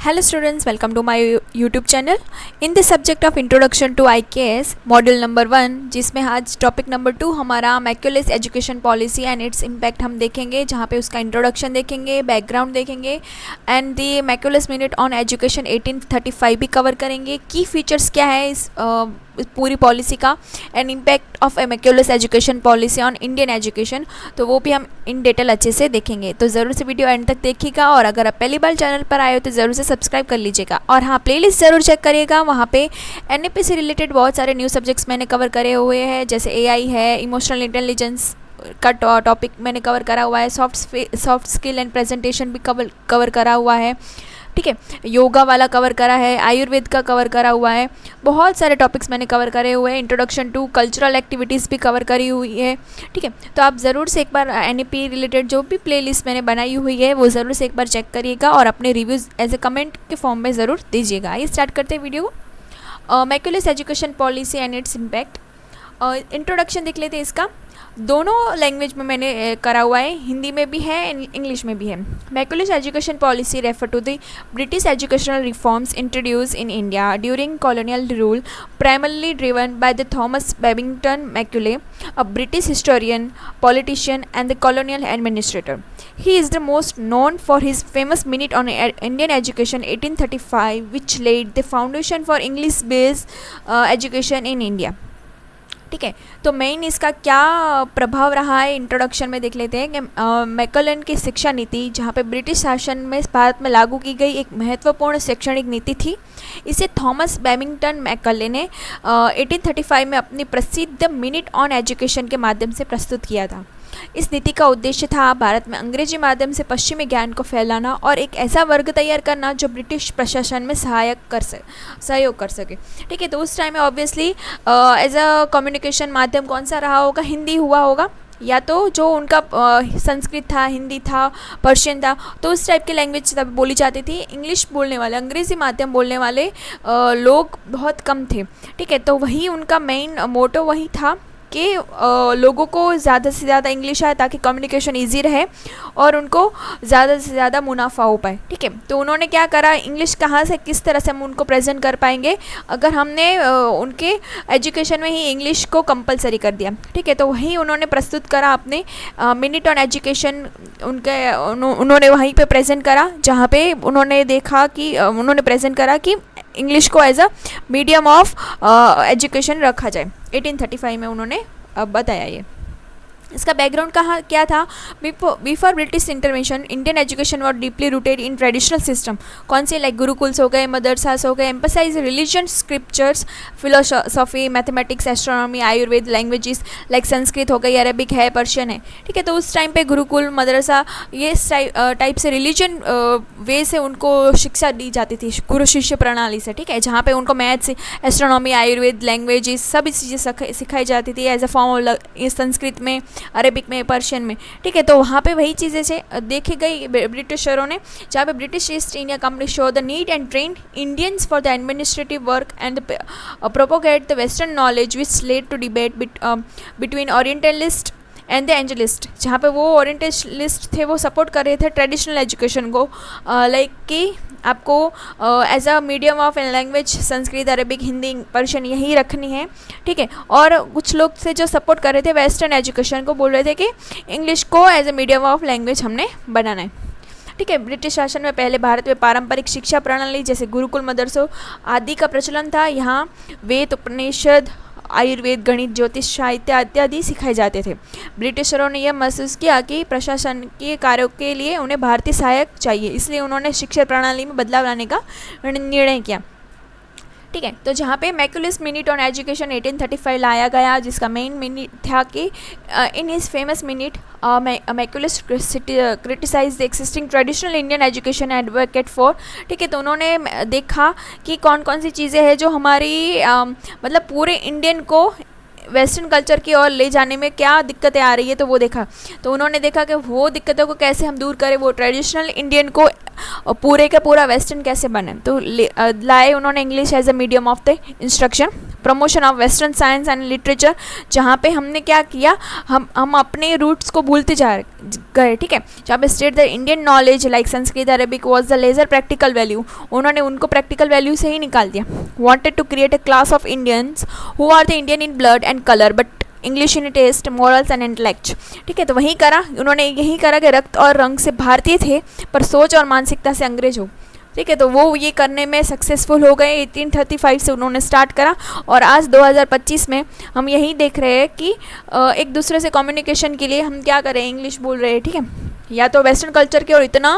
Hello students, welcome to my YouTube channel. In the subject of Introduction to IKS, Module number 1, जिसमें आज topic number 2 हमारा Macaulay's education policy and its impact हम देखेंगे, जहाँ पे उसका इंट्रोडक्शन देखेंगे, बैकग्राउंड देखेंगे and the Macaulay's minute on education 1835 भी कवर करेंगे। की फीचर्स क्या है इस पूरी पॉलिसी का and impact of a Macaulay's education policy on Indian education, तो वो भी हम इन डिटेल अच्छे से देखेंगे। तो ज़रूर से वीडियो एंड तक देखिएगा और अगर आप पहली बार चैनल पर आए हो तो ज़रूर से सब्सक्राइब कर लीजिएगा और हाँ, प्लेलिस्ट ज़रूर चेक करिएगा। वहाँ पे एनईपी से रिलेटेड बहुत सारे न्यू सब्जेक्ट्स मैंने कवर करे हुए हैं, जैसे एआई है, इमोशनल इंटेलिजेंस का टॉपिक मैंने कवर करा हुआ है, सॉफ्ट स्किल एंड प्रेजेंटेशन भी कवर करा हुआ है, ठीक है, योगा वाला कवर करा है, आयुर्वेद का कवर करा हुआ है, बहुत सारे टॉपिक्स मैंने कवर करे हुए हैं। इंट्रोडक्शन टू कल्चरल एक्टिविटीज़ भी कवर करी हुई है, ठीक है। तो आप ज़रूर से एक बार एनईपी रिलेटेड जो भी प्लेलिस्ट मैंने बनाई हुई है वो ज़रूर से एक बार चेक करिएगा और अपने रिव्यूज़ एज ए कमेंट के फॉर्म में ज़रूर दीजिएगा। आइए स्टार्ट करते हैं वीडियो को। Macaulay's education policy and its impact. Introduction देख लेते हैं इसका। दोनों लैंग्वेज में मैंने करा हुआ है, हिंदी में भी है, इंग्लिश में भी है। Macaulay's education policy refer to the British educational reforms introduce in India during colonial rule, primarily driven by the Thomas Babington Macaulay, a British historian, politician and the colonial administrator. He is the most known for his famous Minute on Indian Education 1835, which laid the foundation for English-based education in India. ठीक है, तो main इसका क्या प्रभाव रहा है introduction में देख लेते हैं कि मैकलन की शिक्षा नीति, जहाँ पे ब्रिटिश शासन में भारत में लागू की गई एक महत्वपूर्ण शैक्षणिक नीति थी। इसे थॉमस बेबिंगटन मैकले ने 1835 में अपनी प्रसिद्ध मिनट ऑन एजुकेशन के माध्यम से प्रस्तुत किया था। इस नीति का उद्देश्य था भारत में अंग्रेजी माध्यम से पश्चिमी ज्ञान को फैलाना और एक ऐसा वर्ग तैयार करना जो ब्रिटिश प्रशासन में सहयोग कर सके, ठीक है। तो उस टाइम में ऑब्वियसली एज अ कम्युनिकेशन माध्यम कौन सा रहा होगा, हिंदी हुआ होगा, या तो जो उनका संस्कृत था, हिंदी था, पर्शियन था, तो उस टाइप की लैंग्वेज तब बोली जाती थी। इंग्लिश बोलने वाले, अंग्रेज़ी माध्यम बोलने वाले लोग बहुत कम थे, ठीक है। तो वही उनका मेन मोटो वही था कि लोगों को ज़्यादा से ज़्यादा इंग्लिश आए ताकि कम्युनिकेशन इजी रहे और उनको ज़्यादा से ज़्यादा मुनाफा हो पाए, ठीक है। तो उन्होंने क्या करा, इंग्लिश कहाँ से किस तरह से हम उनको प्रेजेंट कर पाएंगे अगर हमने उनके एजुकेशन में ही इंग्लिश को कंपलसरी कर दिया, ठीक है। तो वही उन्होंने प्रस्तुत करा अपने मिनट ऑन एजुकेशन, उन्होंने वहीं पे प्रेजेंट करा, जहाँ पे उन्होंने देखा कि उन्होंने प्रेजेंट करा कि इंग्लिश को as a medium of education रखा जाए। 1835 में उन्होंने बताया ये। इसका बैकग्राउंड क्या था, before British intervention Indian education was deeply rooted in traditional system. कौन से, लाइक गुरुकुल्स हो गए, मदरसास हो गए, emphasise religion, scriptures, philosophy, mathematics, astronomy, Ayurveda, languages like Sanskrit हो गई, अरेबिक है, पर्शियन है, ठीक है। तो उस टाइम पे गुरुकुल, मदरसा, ये टाइप से रिलीजन वे से उनको शिक्षा दी जाती थी, गुरु शिष्य प्रणाली से, ठीक है, जहाँ पे उनको मैथ्स, एस्ट्रोनॉमी, आयुर्वेद, लैंग्वेजेस सभी चीज़ें सिखाई जाती थी एज अ फॉर्म संस्कृत में, अरेबिक में, पर्शियन में, ठीक है। तो वहाँ पे वही चीज़ें से देखी गई ब्रिटिशरों ने, जहाँ पे British East India Company show the need and train Indians for the administrative work and propagate the western knowledge which led to debate between orientalist and the anglicist. जहाँ पे वो ओरिएंटलिस्ट थे वो सपोर्ट कर रहे थे ट्रेडिशनल एजुकेशन को, like कि आपको as a medium of language Sanskrit, Arabic, Hindi, Persian यही रखनी है, ठीक है। और कुछ लोग से जो सपोर्ट कर रहे थे वेस्टर्न एजुकेशन को, बोल रहे थे कि इंग्लिश को as a medium of language हमने बनाना है, ठीक है। ब्रिटिश शासन में पहले भारत में पारंपरिक शिक्षा प्रणाली जैसे गुरुकुल, मदरसों आदि का प्रचलन था। यहाँ वेद, उपनिषद, आयुर्वेद, गणित, ज्योतिष, साहित्य इत्यादि सिखाए जाते थे। ब्रिटिशरों ने यह महसूस किया कि प्रशासन के कार्यों के लिए उन्हें भारतीय सहायक चाहिए, इसलिए उन्होंने शिक्षा प्रणाली में बदलाव लाने का निर्णय किया, ठीक है। तो जहाँ पे मैक्यूलेस मिनट ऑन एजुकेशन 1835 लाया गया, जिसका मेन मिनट था कि in his famous minute Macaulay's criticise the existing traditional Indian education advocate for, ठीक है। तो उन्होंने देखा कि कौन कौन सी चीज़ें हैं जो हमारी मतलब पूरे इंडियन को वेस्टर्न कल्चर की ओर ले जाने में क्या दिक्कतें आ रही है, तो वो देखा। तो उन्होंने देखा कि वो दिक्कतों को कैसे हम दूर करें, वो ट्रेडिशनल इंडियन को पूरे का पूरा वेस्टर्न कैसे बने। तो लाए उन्होंने English as a medium of the instruction, promotion of western science and literature, जहाँ पे हमने क्या किया, हम अपने रूट्स को भूलते जा गए, ठीक है। जहाँ पे state the Indian knowledge like Sanskrit Arabic was the lesser practical value, उन्होंने उनको प्रैक्टिकल वैल्यू से ही निकाल दिया। Wanted to create a class of Indians who are the Indian in blood and colour but English in taste morals and intellect, ठीक है। तो वहीं करा उन्होंने, यही करा कि रक्त और रंग से भारतीय थे पर सोच और मानसिकता से अंग्रेज हो, ठीक है। तो वो ये करने में सक्सेसफुल हो गए। 1835 से उन्होंने स्टार्ट करा और आज 2025 में हम यही देख रहे हैं कि एक दूसरे से कम्युनिकेशन के लिए हम क्या कर रहे हैं, इंग्लिश बोल रहे हैं, ठीक है। या तो वेस्टर्न कल्चर की ओर इतना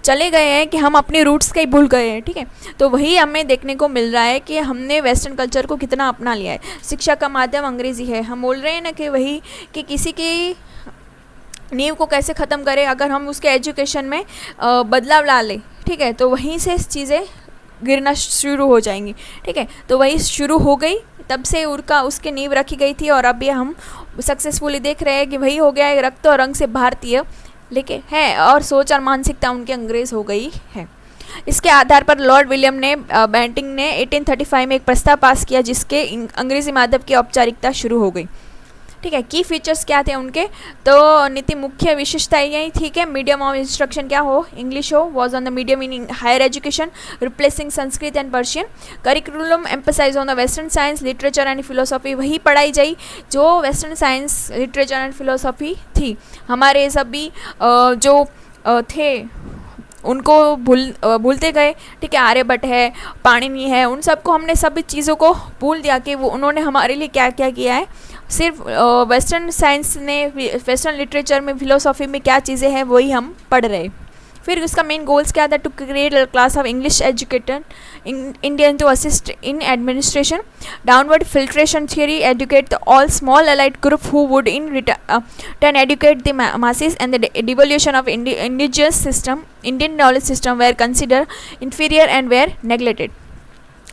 चले गए हैं कि हम अपने रूट्स का ही भूल गए हैं, ठीक है। तो वही हमें देखने को मिल रहा है कि हमने वेस्टर्न कल्चर को कितना अपना लिया है। शिक्षा का माध्यम अंग्रेज़ी है, हम बोल रहे हैं ना कि वही कि किसी की नींव को कैसे ख़त्म करें, अगर हम उसके एजुकेशन में बदलाव ला लें, ठीक है, तो वहीं से चीज़ें गिरना शुरू हो जाएंगी, ठीक है। तो वही शुरू हो गई, तब से उसके नींव रखी गई थी और अभी हम सक्सेसफुली देख रहे हैं कि वही हो गया है, रक्त और रंग से भारतीय लेकिन है और सोच और मानसिकता उनके अंग्रेज़ हो गई है। इसके आधार पर लॉर्ड विलियम ने बेंटिंग ने 1835 में एक प्रस्ताव पास किया जिसके अंग्रेज़ी माध्यम की औपचारिकता शुरू हो गई, ठीक है। की फीचर्स क्या थे उनके, तो नीति मुख्य विशेषता यही थी कि मीडियम ऑफ इंस्ट्रक्शन क्या हो, इंग्लिश हो, was on the medium in higher education replacing Sanskrit and Persian, curriculum emphasise on the western science literature and philosophy, वही पढ़ाई जाई जो western science literature and philosophy थी। हमारे सभी जो थे उनको भूलते गए, ठीक है। आर्यभट्ट है, पाणिनि है, उन सबको हमने सभी चीज़ों को भूल दिया कि वो उन्होंने हमारे लिए क्या क्या किया है। सिर्फ वेस्टर्न साइंस ने, वेस्टर्न लिटरेचर में, फिलोसॉफी में क्या चीज़ें हैं वही हम पढ़ रहे। फिर उसका मेन गोल्स क्या था, to create a class of English educated Indian to assist in administration, downward filtration theory educate the all small elite group who would in return educate the masses and the devolution of indigenous system, Indian knowledge system were considered inferior and were neglected।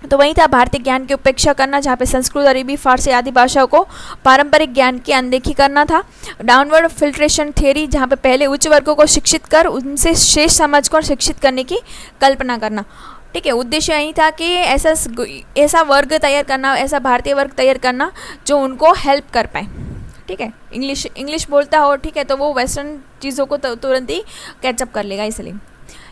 तो वही था भारतीय ज्ञान की उपेक्षा करना, जहाँ पे संस्कृत, अरबी, फारसी आदि भाषाओं को पारंपरिक ज्ञान की अनदेखी करना था। डाउनवर्ड फिल्ट्रेशन थ्योरी, जहाँ पे पहले उच्च वर्गों को शिक्षित कर उनसे शेष समाज को शिक्षित करने की कल्पना करना, ठीक है। उद्देश्य यही था कि ऐसा वर्ग तैयार करना, ऐसा भारतीय वर्ग तैयार करना जो उनको हेल्प कर पाए, ठीक है। इंग्लिश बोलता हो, ठीक है, तो वो वेस्टर्न चीज़ों को तुरंत ही कैचअप कर लेगा। इसलिए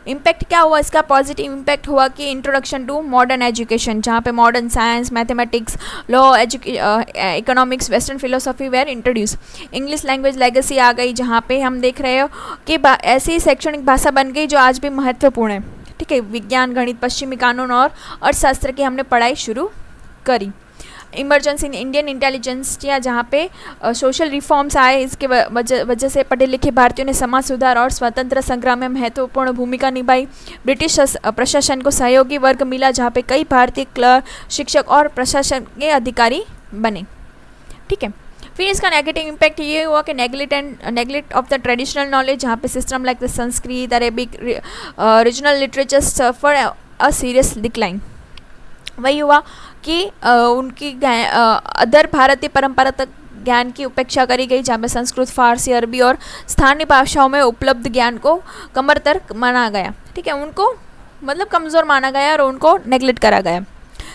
इम्पैक्ट क्या हुआ इसका, पॉजिटिव इम्पैक्ट हुआ कि इंट्रोडक्शन टू मॉडर्न एजुकेशन, जहाँ पे modern science, mathematics, law, economics, western philosophy were introduce. English language legacy आ गई, जहाँ पे हम देख रहे हो कि ऐसी शैक्षणिक भाषा बन गई जो आज भी महत्वपूर्ण है, ठीक है। विज्ञान, गणित, पश्चिमी कानून और अर्थशास्त्र की हमने पढ़ाई शुरू करी। इमरजेंसी इन इंडियन इंटेलिजेंस, या जहाँ पे सोशल रिफॉर्म्स आए, इसके वजह से पढ़े लिखे भारतीयों ने समाज सुधार और स्वतंत्र संग्राम में महत्वपूर्ण भूमिका निभाई। ब्रिटिश प्रशासन को सहयोगी वर्ग मिला, जहाँ पे कई भारतीय क्लर्क, शिक्षक और प्रशासन के अधिकारी बने, ठीक है। फिर इसका नेगेटिव इम्पैक्ट ये हुआ कि neglect of the traditional knowledge, जहाँ पे system like the Sanskrit, Arabic, regional literature suffer a serious decline. वही हुआ कि उनकी अदर भारतीय परंपरागत ज्ञान की उपेक्षा करी गई, जहाँ में संस्कृत, फारसी, अरबी और स्थानीय भाषाओं में उपलब्ध ज्ञान को कमतर माना गया, ठीक है। उनको मतलब कमज़ोर माना गया और उनको नेग्लेक्ट करा गया।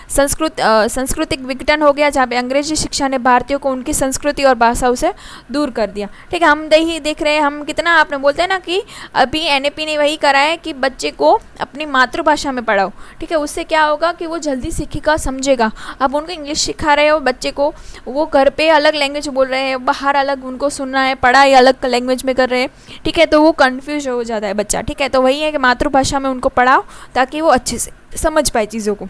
सांस्कृतिक विघटन हो गया, जहाँ पे अंग्रेजी शिक्षा ने भारतीयों को उनकी संस्कृति और भाषाओं से दूर कर दिया, ठीक है। हम देख रहे हैं, हम कितना आपने बोलते हैं ना कि अभी एनएपी ने वही करा है कि बच्चे को अपनी मातृभाषा में पढ़ाओ, ठीक है। उससे क्या होगा कि वो जल्दी सीखेगा, समझेगा। अब उनको इंग्लिश सिखा रहे हो बच्चे को, वो घर पे अलग लैंग्वेज बोल रहे हैं, बाहर अलग उनको सुनना है, पढ़ाई अलग लैंग्वेज में कर रहे हैं, ठीक है। तो वो कन्फ्यूज हो जाता है बच्चा, ठीक है। तो वही है कि मातृभाषा में उनको पढ़ाओ ताकि वो अच्छे से समझ पाए चीज़ों को।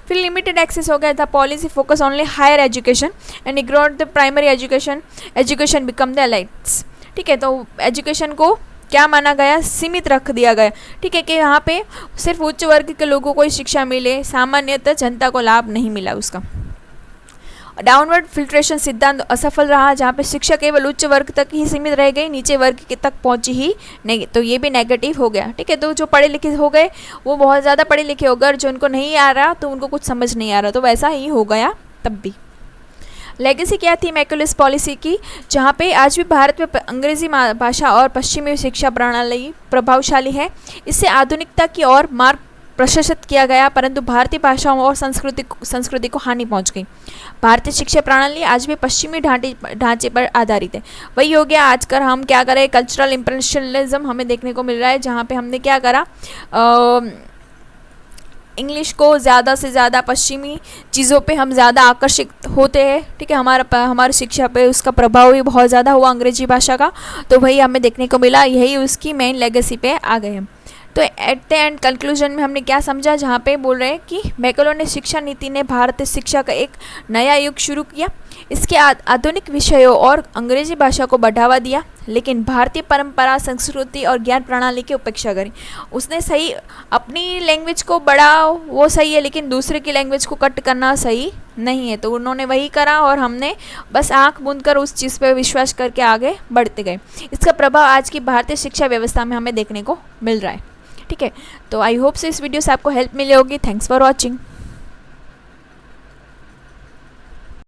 फिर लिमिटेड एक्सेस हो गया था, policy focus only higher education and ignore the primary education become the elites, ठीक है। तो एजुकेशन को क्या माना गया, सीमित रख दिया गया, ठीक है, कि यहाँ पे सिर्फ उच्च वर्ग के लोगों को ही शिक्षा मिले, सामान्यतः जनता को लाभ नहीं मिला उसका। डाउनवर्ड फिल्ट्रेशन सिद्धांत असफल रहा, जहाँ पे शिक्षा केवल उच्च वर्ग तक ही सीमित रह गई, नीचे वर्ग के तक पहुँची ही नहीं, तो ये भी नेगेटिव हो गया, ठीक है। तो जो पढ़े लिखे हो गए वो बहुत ज़्यादा पढ़े लिखे हो गए, जो उनको नहीं आ रहा तो उनको कुछ समझ नहीं आ रहा, तो वैसा ही हो गया तब भी। लेगेसी क्या थी मैक्यूलस पॉलिसी की, जहाँ पे आज भी भारत में अंग्रेजी भाषा और पश्चिमी शिक्षा प्रणाली प्रभावशाली है। इससे आधुनिकता की ओर मार्ग प्रशस्त किया गया, परंतु भारतीय भाषाओं और संस्कृति को हानि पहुंच गई। भारतीय शिक्षा प्रणाली आज भी पश्चिमी ढांचे पर आधारित है। वही हो गया आजकल हम क्या करें, कल्चरल इम्प्रेशनलिज्म हमें देखने को मिल रहा है, जहाँ पे हमने क्या करा, इंग्लिश को ज़्यादा से ज़्यादा पश्चिमी चीज़ों पे हम ज़्यादा आकर्षित होते हैं। ठीक है, हमारी शिक्षा पे उसका प्रभाव भी बहुत ज़्यादा हुआ अंग्रेजी भाषा का, तो वही हमें देखने को मिला, यही उसकी मेन लेगेसी पे आ गए हम। तो एट द एंड कंक्लूजन में हमने क्या समझा, जहाँ पे बोल रहे हैं कि मैकॉले शिक्षा नीति ने भारतीय शिक्षा का एक नया युग शुरू किया। इसके आधुनिक विषयों और अंग्रेजी भाषा को बढ़ावा दिया, लेकिन भारतीय परंपरा, संस्कृति और ज्ञान प्रणाली की उपेक्षा करी। उसने सही अपनी लैंग्वेज को बढ़ा, वो सही है, लेकिन दूसरे की लैंग्वेज को कट करना सही नहीं है। तो उन्होंने वही करा और हमने बस आंख मूंद कर उस चीज़ पर विश्वास करके आगे बढ़ते गए। इसका प्रभाव आज की भारतीय शिक्षा व्यवस्था में हमें देखने को मिल रहा है। ठीक है, तो आई होप से इस वीडियो से आपको हेल्प मिली होगी। Thanks for watching.